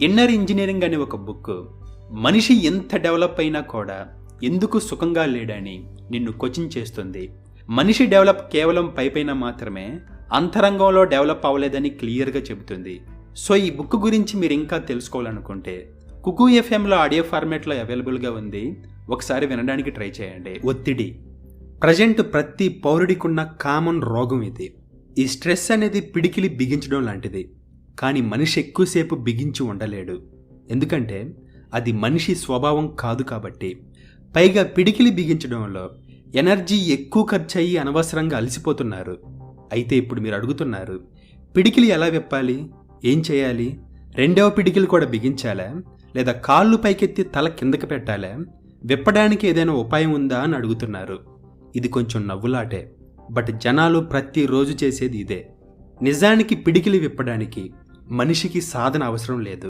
Inner engineering అనే ఒక book మనిషి ఎంత డెవలప్ అయినా కూడా ఎందుకు సుఖంగా లేడని నిన్ను క్వశ్చన్ చేస్తుంది. మనిషి డెవలప్ కేవలం పైపైన మాత్రమే, అంతరంగంలో డెవలప్ అవ్వలేదని క్లియర్గా చెబుతుంది. సో ఈ బుక్ గురించి మీరు ఇంకా తెలుసుకోవాలనుకుంటే కుకు ఎఫ్ఎంలో ఆడియో ఫార్మాట్లో అవైలబుల్గా ఉంది, ఒకసారి వినడానికి ట్రై చేయండి. ఒత్తిడి ప్రజెంట్ ప్రతి పౌరుడికున్న కామన్ రోగం ఇది. ఈ స్ట్రెస్ అనేది పిడికిలి బిగించడం లాంటిది, కానీ మనిషి ఎక్కువసేపు బిగించి ఉండలేడు, ఎందుకంటే అది మనిషి స్వభావం కాదు కాబట్టి. పైగా పిడికిలి బిగించడంలో ఎనర్జీ ఎక్కువ ఖర్చు అయ్యి అనవసరంగా అలసిపోతున్నారు. అయితే ఇప్పుడు మీరు అడుగుతున్నారు, పిడికిలి ఎలా విప్పాలి, ఏం చేయాలి, రెండవ పిడికిలి కూడా బిగించాలా, లేదా కాళ్ళు పైకెత్తి తల కిందకి పెట్టాలా, విప్పడానికి ఏదైనా ఉపాయం ఉందా అని అడుగుతున్నారు. ఇది కొంచెం నవ్వులాటే, బట్ జనాలు ప్రతిరోజు చేసేది ఇదే. నిజానికి పిడికిలి విప్పడానికి మనిషికి సాధన అవసరం లేదు.